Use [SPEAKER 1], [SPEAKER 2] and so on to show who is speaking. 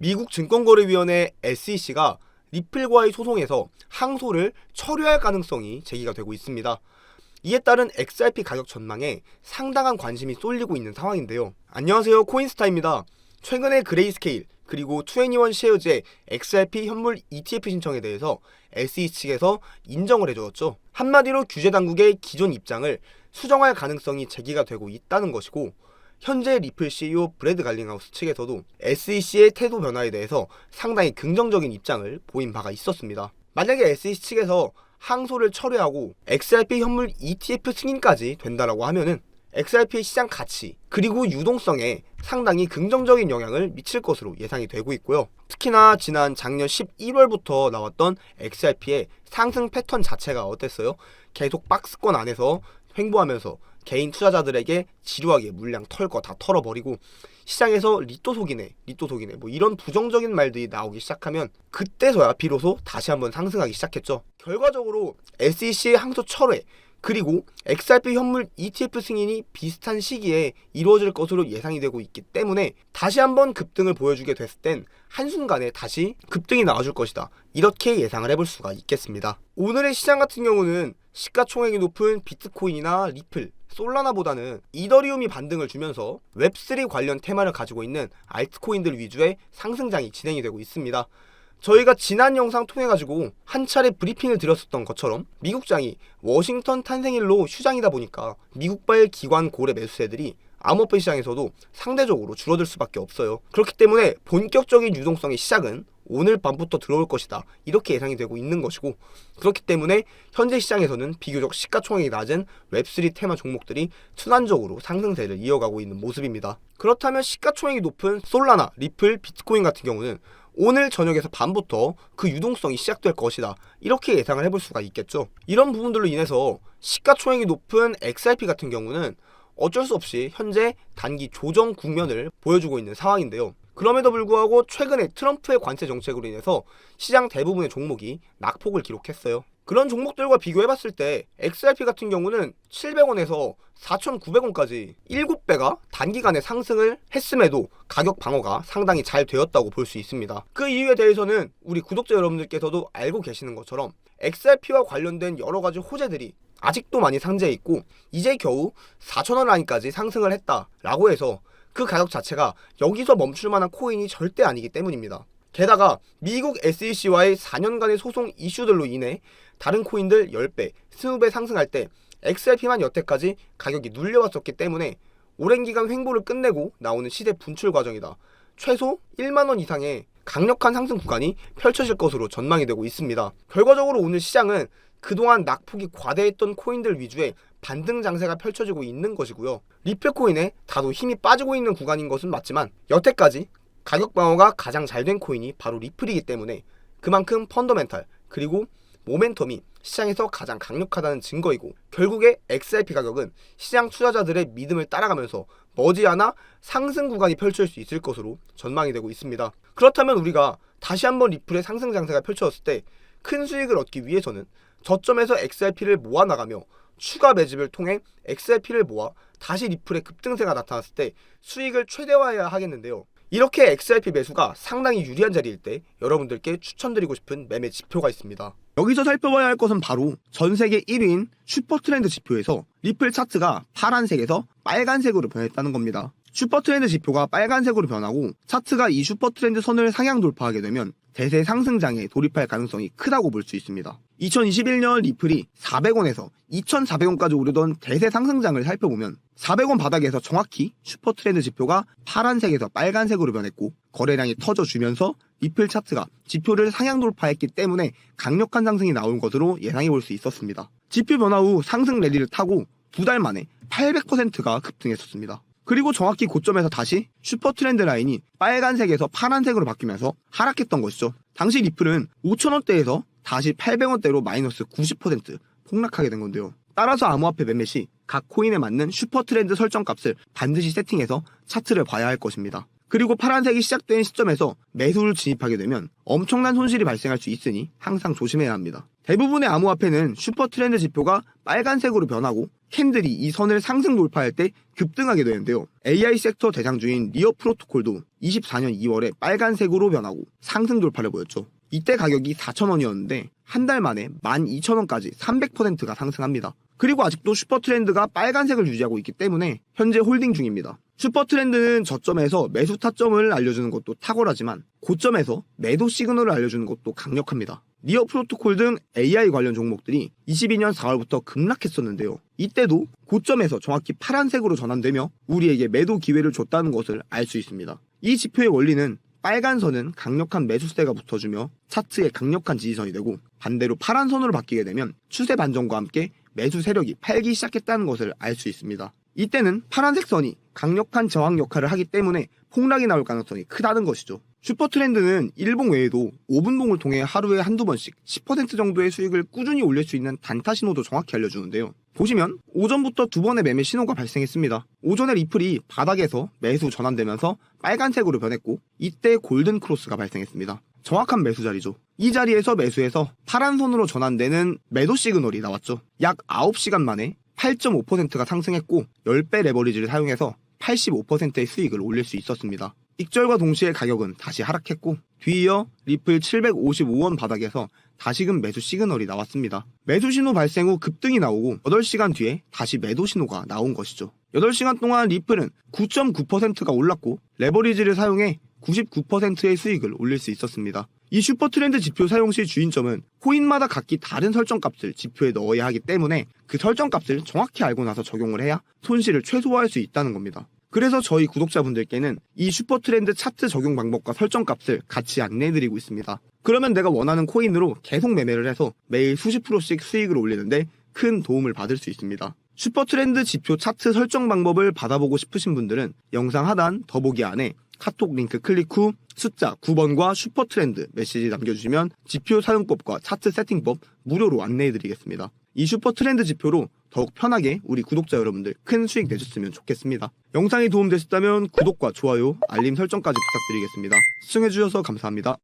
[SPEAKER 1] 미국 증권거래위원회 SEC가 리플과의 소송에서 항소를 철회할 가능성이 제기가 되고 있습니다. 이에 따른 XRP 가격 전망에 상당한 관심이 쏠리고 있는 상황인데요. 안녕하세요, 코인스타입니다. 최근에 그레이스케일 그리고 21 쉐어즈의 XRP 현물 ETF 신청에 대해서 SEC 측에서 인정을 해주었죠. 한마디로 규제 당국의 기존 입장을 수정할 가능성이 제기가 되고 있다는 것이고, 현재 리플 CEO 브래드 갈링하우스 측에서도 SEC의 태도 변화에 대해서 상당히 긍정적인 입장을 보인 바가 있었습니다. 만약에 SEC 측에서 항소를 철회하고 XRP 현물 ETF 승인까지 된다라고 하면은 XRP의 시장 가치 그리고 유동성에 상당히 긍정적인 영향을 미칠 것으로 예상이 되고 있고요. 특히나 지난 작년 11월부터 나왔던 XRP의 상승 패턴 자체가 어땠어요? 계속 박스권 안에서 횡보하면서 개인 투자자들에게 지루하게 물량 털 거 다 털어버리고 시장에서 리또 속이네 뭐 이런 부정적인 말들이 나오기 시작하면 그때서야 비로소 다시 한번 상승하기 시작했죠. 결과적으로 SEC의 항소 철회 그리고 XRP 현물 ETF 승인이 비슷한 시기에 이루어질 것으로 예상이 되고 있기 때문에 다시 한번 급등을 보여주게 됐을 땐 한순간에 다시 급등이 나와줄 것이다, 이렇게 예상을 해볼 수가 있겠습니다. 오늘의 시장 같은 경우는 시가총액이 높은 비트코인이나 리플, 솔라나보다는 이더리움이 반등을 주면서 웹3 관련 테마를 가지고 있는 알트코인들 위주의 상승장이 진행이 되고 있습니다. 저희가 지난 영상 통해 가지고 한 차례 브리핑을 드렸었던 것처럼 미국장이 워싱턴 탄생일로 휴장이다 보니까 미국발 기관 고래 매수세들이 암호화폐 시장에서도 상대적으로 줄어들 수밖에 없어요. 그렇기 때문에 본격적인 유동성의 시작은 오늘 밤부터 들어올 것이다, 이렇게 예상이 되고 있는 것이고, 그렇기 때문에 현재 시장에서는 비교적 시가총액이 낮은 웹3 테마 종목들이 순환적으로 상승세를 이어가고 있는 모습입니다. 그렇다면 시가총액이 높은 솔라나, 리플, 비트코인 같은 경우는 오늘 저녁에서 밤부터 그 유동성이 시작될 것이다, 이렇게 예상을 해볼 수가 있겠죠. 이런 부분들로 인해서 시가총액이 높은 XRP 같은 경우는 어쩔 수 없이 현재 단기 조정 국면을 보여주고 있는 상황인데요. 그럼에도 불구하고 최근에 트럼프의 관세 정책으로 인해서 시장 대부분의 종목이 낙폭을 기록했어요. 그런 종목들과 비교해봤을 때 XRP 같은 경우는 700원에서 4,900원까지 7배가 단기간에 상승을 했음에도 가격 방어가 상당히 잘 되었다고 볼 수 있습니다. 그 이유에 대해서는 우리 구독자 여러분들께서도 알고 계시는 것처럼 XRP와 관련된 여러가지 호재들이 아직도 많이 상재해 있고, 이제 겨우 4,000원 라인까지 상승을 했다라고 해서 그 가격 자체가 여기서 멈출 만한 코인이 절대 아니기 때문입니다. 게다가 미국 SEC와의 4년간의 소송 이슈들로 인해 다른 코인들 10배, 20배 상승할 때 XRP만 여태까지 가격이 눌려왔었기 때문에 오랜 기간 횡보를 끝내고 나오는 시대 분출 과정이다, 최소 1만원 이상의 강력한 상승 구간이 펼쳐질 것으로 전망이 되고 있습니다. 결과적으로 오늘 시장은 그동안 낙폭이 과대했던 코인들 위주의 반등 장세가 펼쳐지고 있는 것이고요. 리플 코인에 다소 힘이 빠지고 있는 구간인 것은 맞지만 여태까지 가격 방어가 가장 잘 된 코인이 바로 리플이기 때문에 그만큼 펀더멘탈 그리고 모멘텀이 시장에서 가장 강력하다는 증거이고, 결국에 XRP 가격은 시장 투자자들의 믿음을 따라가면서 머지않아 상승 구간이 펼쳐질 수 있을 것으로 전망이 되고 있습니다. 그렇다면 우리가 다시 한번 리플의 상승 장세가 펼쳐졌을 때 큰 수익을 얻기 위해서는 저점에서 XRP를 모아나가며 추가 매집을 통해 XRP를 모아 다시 리플의 급등세가 나타났을 때 수익을 최대화해야 하겠는데요. 이렇게 XRP 매수가 상당히 유리한 자리일 때 여러분들께 추천드리고 싶은 매매 지표가 있습니다. 여기서 살펴봐야 할 것은 바로 전세계 1위인 슈퍼트렌드 지표에서 리플 차트가 파란색에서 빨간색으로 변했다는 겁니다. 슈퍼트렌드 지표가 빨간색으로 변하고 차트가 이 슈퍼트렌드 선을 상향 돌파하게 되면 대세 상승장에 돌입할 가능성이 크다고 볼 수 있습니다. 2021년 리플이 400원에서 2,400원까지 오르던 대세 상승장을 살펴보면 400원 바닥에서 정확히 슈퍼트렌드 지표가 파란색에서 빨간색으로 변했고 거래량이 터져주면서 리플 차트가 지표를 상향 돌파했기 때문에 강력한 상승이 나온 것으로 예상해 볼 수 있었습니다. 지표 변화 후 상승 랠리를 타고 2달 만에 800%가 급등했었습니다. 그리고 정확히 고점에서 다시 슈퍼트렌드 라인이 빨간색에서 파란색으로 바뀌면서 하락했던 것이죠. 당시 리플은 5,000원대에서 다시 800원대로 마이너스 90% 폭락하게 된 건데요. 따라서 암호화폐 매매 시 각 코인에 맞는 슈퍼트렌드 설정값을 반드시 세팅해서 차트를 봐야 할 것입니다. 그리고 파란색이 시작된 시점에서 매수를 진입하게 되면 엄청난 손실이 발생할 수 있으니 항상 조심해야 합니다. 대부분의 암호화폐는 슈퍼 트렌드 지표가 빨간색으로 변하고 캔들이 이 선을 상승 돌파할 때 급등하게 되는데요. AI 섹터 대장주인 리어 프로토콜도 24년 2월에 빨간색으로 변하고 상승 돌파를 보였죠. 이때 가격이 4,000원이었는데 한 달 만에 12,000원까지 300%가 상승합니다. 그리고 아직도 슈퍼 트렌드가 빨간색을 유지하고 있기 때문에 현재 홀딩 중입니다. 슈퍼 트렌드는 저점에서 매수 타점을 알려주는 것도 탁월하지만 고점에서 매도 시그널을 알려주는 것도 강력합니다. 리어 프로토콜 등 AI 관련 종목들이 22년 4월부터 급락했었는데요. 이때도 고점에서 정확히 파란색으로 전환되며 우리에게 매도 기회를 줬다는 것을 알 수 있습니다. 이 지표의 원리는 빨간 선은 강력한 매수세가 붙어주며 차트의 강력한 지지선이 되고 반대로 파란 선으로 바뀌게 되면 추세 반전과 함께 매수 세력이 팔기 시작했다는 것을 알 수 있습니다. 이때는 파란색 선이 강력한 저항 역할을 하기 때문에 폭락이 나올 가능성이 크다는 것이죠. 슈퍼 트렌드는 일봉 외에도 5분봉을 통해 하루에 한두 번씩 10% 정도의 수익을 꾸준히 올릴 수 있는 단타 신호도 정확히 알려주는데요. 보시면 오전부터 두 번의 매매 신호가 발생했습니다. 오전에 리플이 바닥에서 매수 전환되면서 빨간색으로 변했고 이때 골든 크로스가 발생했습니다. 정확한 매수 자리죠. 이 자리에서 매수해서 파란 선으로 전환되는 매도 시그널이 나왔죠. 약 9시간 만에 8.5%가 상승했고 10배 레버리지를 사용해서 85%의 수익을 올릴 수 있었습니다. 익절과 동시에 가격은 다시 하락했고 뒤이어 리플 755원 바닥에서 다시금 매수 시그널이 나왔습니다. 매수 신호 발생 후 급등이 나오고 8시간 뒤에 다시 매도 신호가 나온 것이죠. 8시간 동안 리플은 9.9%가 올랐고 레버리지를 사용해 99%의 수익을 올릴 수 있었습니다. 이 슈퍼 트렌드 지표 사용 시 주의점은 코인마다 각기 다른 설정값을 지표에 넣어야 하기 때문에 그 설정값을 정확히 알고 나서 적용을 해야 손실을 최소화할 수 있다는 겁니다. 그래서 저희 구독자분들께는 이 슈퍼 트렌드 차트 적용 방법과 설정값을 같이 안내해드리고 있습니다. 그러면 내가 원하는 코인으로 계속 매매를 해서 매일 수십 프로씩 수익을 올리는데 큰 도움을 받을 수 있습니다. 슈퍼 트렌드 지표 차트 설정 방법을 받아보고 싶으신 분들은 영상 하단 더보기 안에 카톡 링크 클릭 후 숫자 9번과 슈퍼 트렌드 메시지 남겨주시면 지표 사용법과 차트 세팅법 무료로 안내해드리겠습니다. 이 슈퍼 트렌드 지표로 더욱 편하게 우리 구독자 여러분들 큰 수익 내셨으면 좋겠습니다. 영상이 도움되셨다면 구독과 좋아요, 알림 설정까지 부탁드리겠습니다. 시청해주셔서 감사합니다.